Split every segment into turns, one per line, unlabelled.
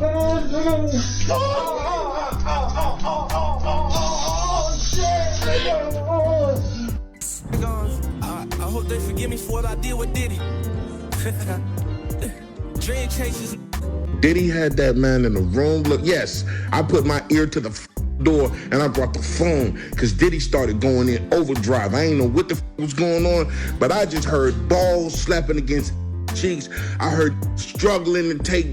I hope they forgive me for what I did with Diddy. Dream chasers.
Diddy had that man in the room. Look, yes, I put my ear to the door and I brought the phone because Diddy started going in overdrive. I ain't know what the was going on, but I just heard balls slapping against cheeks. I heard struggling to take.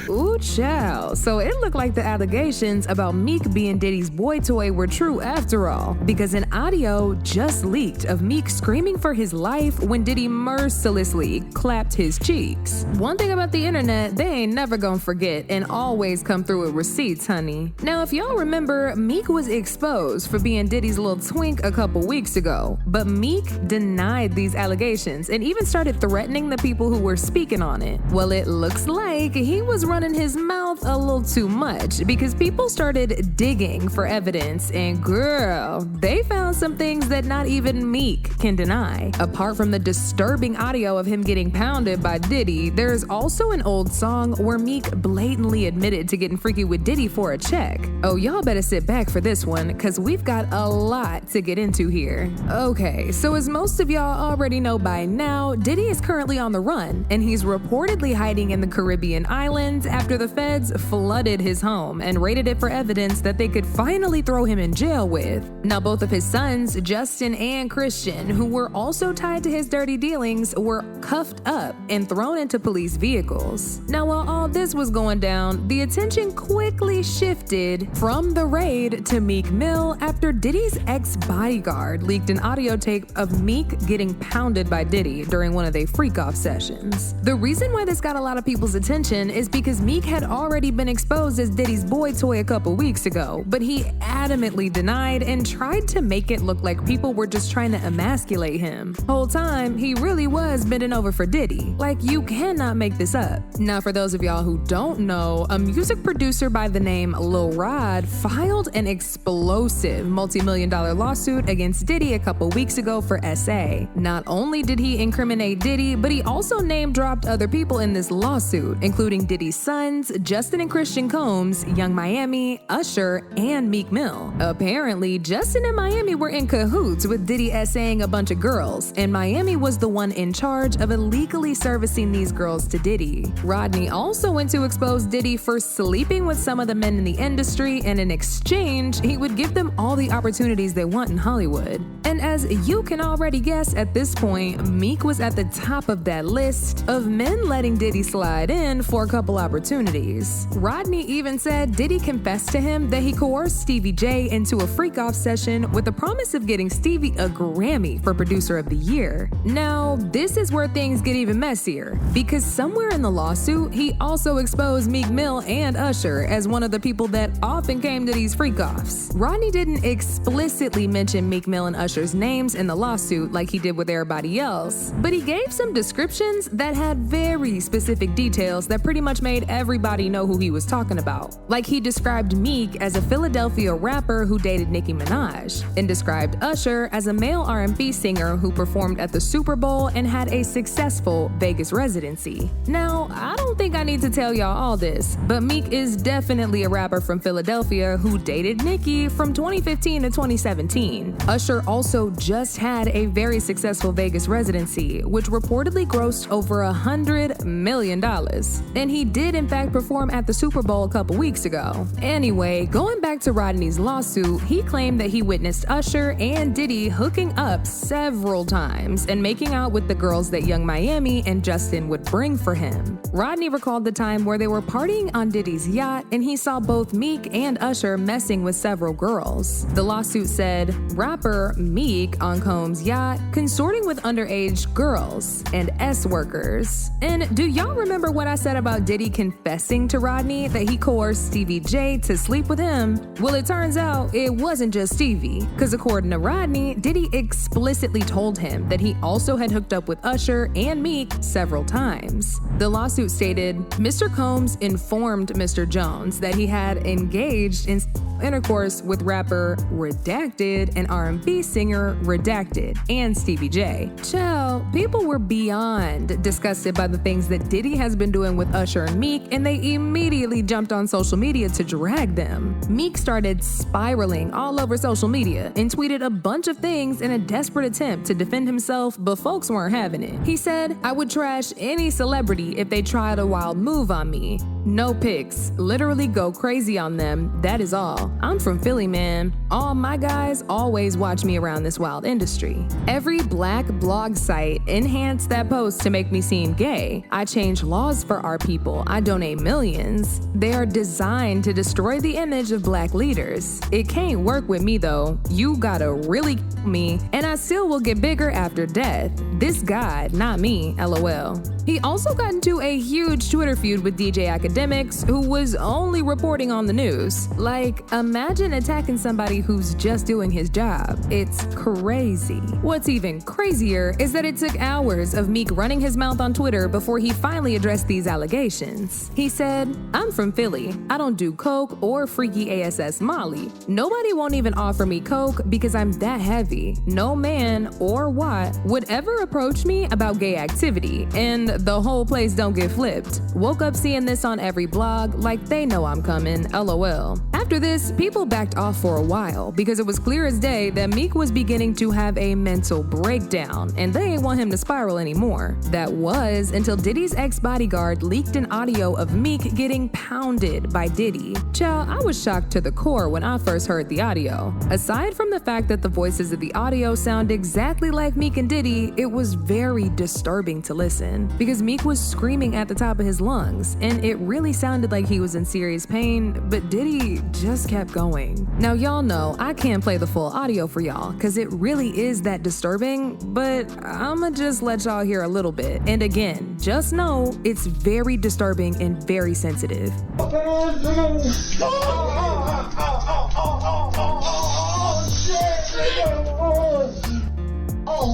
Ooh, child. So it looked like the allegations about Meek being Diddy's boy toy were true after all, because an audio just leaked of Meek screaming for his life when Diddy mercilessly clapped his cheeks. One thing about the internet, they ain't never gonna forget and always come through with receipts, honey. Now, if y'all remember, Meek was exposed for being Diddy's little twink a couple weeks ago, but Meek denied these allegations and even started threatening the people who were speaking on it. Well, it looks like he was running his mouth a little too much because people started digging for evidence, and girl, they found some things that not even Meek can deny. Apart from the disturbing audio of him getting pounded by Diddy, there's also an old song where Meek blatantly admitted to getting freaky with Diddy for a check. Oh, y'all better sit back for this one because we've got a lot to get into here. Okay, so as most of y'all already know by now, Diddy is currently on the run, and he's reportedly hiding in the Caribbean islands after the feds flooded his home and raided it for evidence that they could finally throw him in jail with. Now, both of his sons, Justin and Christian, who were also tied to his dirty dealings, were cuffed up and thrown into police vehicles. Now, while all this was going down, the attention quickly shifted from the raid to Meek Mill after Diddy's ex-bodyguard leaked an audio tape of Meek getting pounded by Diddy during one of their freak-off sessions. The reason why this got a lot of people's attention is because Meek had already been exposed as Diddy's boy toy a couple weeks ago, but he adamantly denied and tried to make it look like people were just trying to emasculate him. Whole time, he really was bending over for Diddy. Like, you cannot make this up. Now, for those of y'all who don't know, a music producer by the name Lil Rod filed an explosive multi-million-dollar lawsuit against Diddy a couple weeks ago for SA. Not only did he incriminate Diddy, but he also name-dropped other people in this lawsuit, including Diddy's sons, Justin and Christian Combs, Young Miami, Usher, and Meek Mill. Apparently, Justin and Miami were in cahoots with Diddy essaying a bunch of girls, and Miami was the one in charge of illegally servicing these girls to Diddy. Rodney also went to expose Diddy for sleeping with some of the men in the industry, and in exchange, he would give them all the opportunities they want in Hollywood. And as you can already guess at this point, Meek was at the top of that list of men letting Diddy slide in for a couple opportunities. Rodney even said Diddy confessed to him that he coerced Stevie J into a freak-off session with the promise of getting Stevie a Grammy for Producer of the Year. Now, this is where things get even messier, because somewhere in the lawsuit, he also exposed Meek Mill and Usher as one of the people that often came to these freak-offs. Rodney didn't explicitly mention Meek Mill and Usher's names in the lawsuit like he did with everybody else, but he gave some descriptions that had very specific details that pretty much made everybody know who he was talking about. Like, he described Meek as a Philadelphia rapper who dated Nicki Minaj, and described Usher as a male R&B singer who performed at the Super Bowl and had a successful Vegas residency. Now, I don't think I need to tell y'all all this, but Meek is definitely a rapper from Philadelphia who dated Nicki from 2015 to 2017. Usher also just had a very successful Vegas residency, which reportedly grossed over $100 million. And he did in fact perform at the Super Bowl a couple weeks ago. Anyway, going back to Rodney's lawsuit, he claimed that he witnessed Usher and Diddy hooking up several times and making out with the girls that Young Miami and Justin would bring for him. Rodney recalled the time where they were partying on Diddy's yacht, and he saw both Meek and Usher messing with several girls. The lawsuit said, rapper Meek on Combs' yacht consorting with underage girls and S-workers. And do y'all remember what I said about Diddy confessing to Rodney that he coerced Stevie J to sleep with him? Well, it turns out it wasn't just Stevie, because according to Rodney, Diddy explicitly told him that he also had hooked up with Usher and Meek several times. The lawsuit stated, Mr. Combs informed Mr. Jones that he had engaged in intercourse with rapper Redacted and R&B singer Redacted and Stevie J. Chill, people were beyond disgusted by the things that Diddy has been doing with Usher concerned Meek, and they immediately jumped on social media to drag them. Meek started spiraling all over social media and tweeted a bunch of things in a desperate attempt to defend himself, but folks weren't having it. He said, "I would trash any celebrity if they tried a wild move on me. No pics. Literally go crazy on them. That is all. I'm from Philly, man. All my guys always watch me around this wild industry. Every black blog site enhanced that post to make me seem gay. I change laws for our people. I donate millions. They are designed to destroy the image of black leaders. It can't work with me though. You gotta really kill me, and I still will get bigger after death. This God, not me, LOL." He also got into a huge Twitter feud with DJ Academics, who was only reporting on the news. Like, imagine attacking somebody who's just doing his job. It's crazy. What's even crazier is that it took hours of Meek running his mouth on Twitter before he finally addressed these allegations. He said, "I'm from Philly. I don't do coke or freaky ASS Molly. Nobody won't even offer me coke because I'm that heavy. No man or what would ever approach me about gay activity, and the whole place don't get flipped. Woke up seeing this on every blog, like they know I'm coming, LOL." After this, people backed off for a while because it was clear as day that Meek was beginning to have a mental breakdown, and they ain't want him to spiral anymore. That was until Diddy's ex-bodyguard leaked an audio of Meek getting pounded by Diddy. Child, I was shocked to the core when I first heard the audio. Aside from the fact that the voices of the audio sound exactly like Meek and Diddy, it was very disturbing to listen because Meek was screaming at the top of his lungs, and it really sounded like he was in serious pain, but Diddy just kept going. Now y'all know I can't play the full audio for y'all because it really is that disturbing, but I'ma just let y'all hear a little bit. And again, just know it's very disturbing and very sensitive.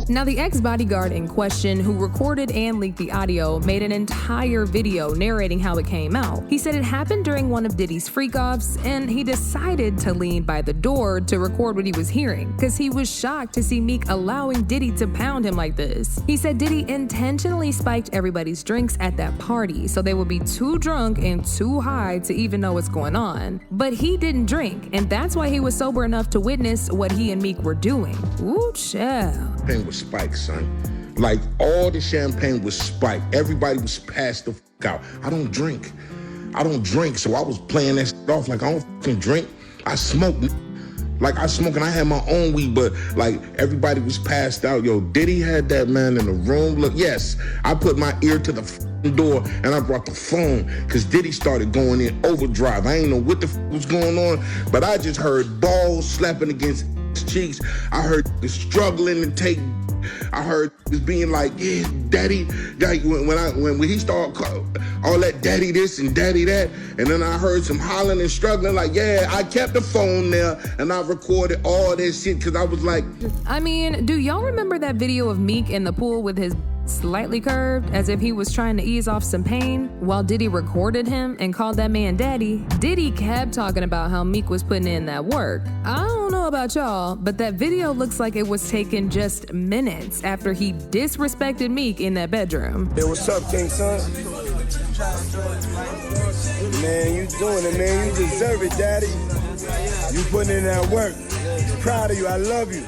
Now, the ex-bodyguard in question who recorded and leaked the audio made an entire video narrating how it came out. He said it happened during one of Diddy's freak-offs, and he decided to lean by the door to record what he was hearing because he was shocked to see Meek allowing Diddy to pound him like this. He said Diddy intentionally spiked everybody's drinks at that party so they would be too drunk and too high to even know what's going on. But he didn't drink, and that's why he was sober enough to witness what he and Meek were doing. Ooh, child.
Champagne was spiked, son. Like, all the champagne was spiked. Everybody was passed the fuck out. I don't drink, so I was playing that shit off like I don't fucking drink. I smoke. Like, I smoke and I had my own weed, but like everybody was passed out. Yo, Diddy had that man in the room. Look, yes, I put my ear to the door and I brought the phone because Diddy started going in overdrive. I ain't know what the was going on, but I just heard balls slapping against his cheeks. I heard struggling to take. I heard this being like, yeah, daddy. Like when he started all that daddy this and daddy that, and then I heard some hollering and struggling. Like, yeah, I kept the phone there and I recorded all this shit because I was like.
I mean, do y'all remember that video of Meek in the pool with his slightly curved as if he was trying to ease off some pain while Diddy recorded him and called that man daddy? Diddy kept talking about how Meek was putting in that work. I don't know about y'all, but that video looks like it was taken just minutes after he disrespected Meek in that bedroom.
Hey, what's up, King Son? Man, you doing it, man. You deserve it, daddy. You putting in that work. Proud of you. I love you.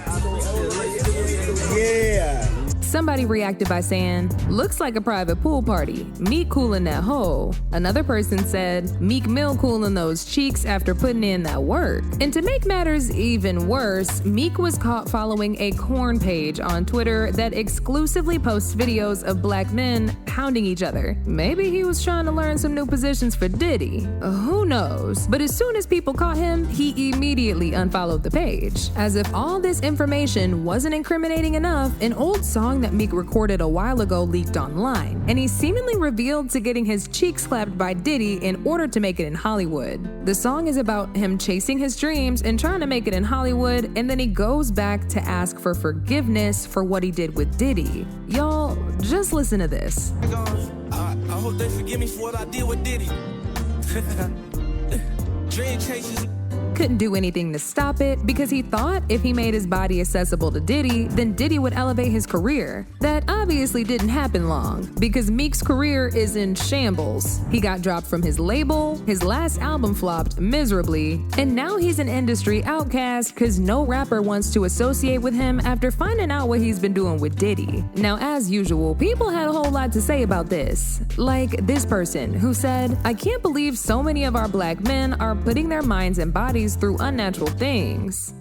Yeah.
Somebody reacted by saying, "Looks like a private pool party. Meek cooling that hoe." Another person said, "Meek Mill cooling those cheeks after putting in that work." And to make matters even worse, Meek was caught following a corn page on Twitter that exclusively posts videos of black men pounding each other. Maybe he was trying to learn some new positions for Diddy. Who knows? But as soon as people caught him, he immediately unfollowed the page. As if all this information wasn't incriminating enough, an old song that Meek recorded a while ago leaked online, and he seemingly revealed to getting his cheeks slapped by Diddy in order to make it in Hollywood. The song is about him chasing his dreams and trying to make it in Hollywood, and then he goes back to ask for forgiveness for what he did with Diddy. Y'all, just listen to this.
I hope they forgive me for what I did with Diddy. Dream chasers,
couldn't do anything to stop it because he thought if he made his body accessible to Diddy, then Diddy would elevate his career. That obviously didn't happen long because Meek's career is in shambles. He got dropped from his label, his last album flopped miserably, and now he's an industry outcast because no rapper wants to associate with him after finding out what he's been doing with Diddy. Now, as usual, people had a whole lot to say about this. Like this person who said, "I can't believe so many of our black men are putting their minds and bodies through unnatural things."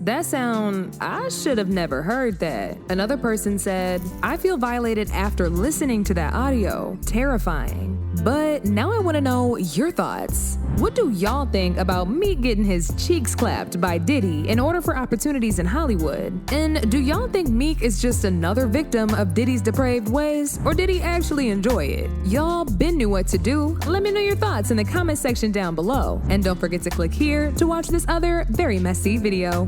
I should have never heard that. Another person said, "I feel violated after listening to that audio. Terrifying." But now I want to know your thoughts. What do y'all think about Meek getting his cheeks clapped by Diddy in order for opportunities in Hollywood? And do y'all think Meek is just another victim of Diddy's depraved ways, or did he actually enjoy it? Y'all been knew what to do. Let me know your thoughts in the comment section down below. And don't forget to click here to watch this other very messy video.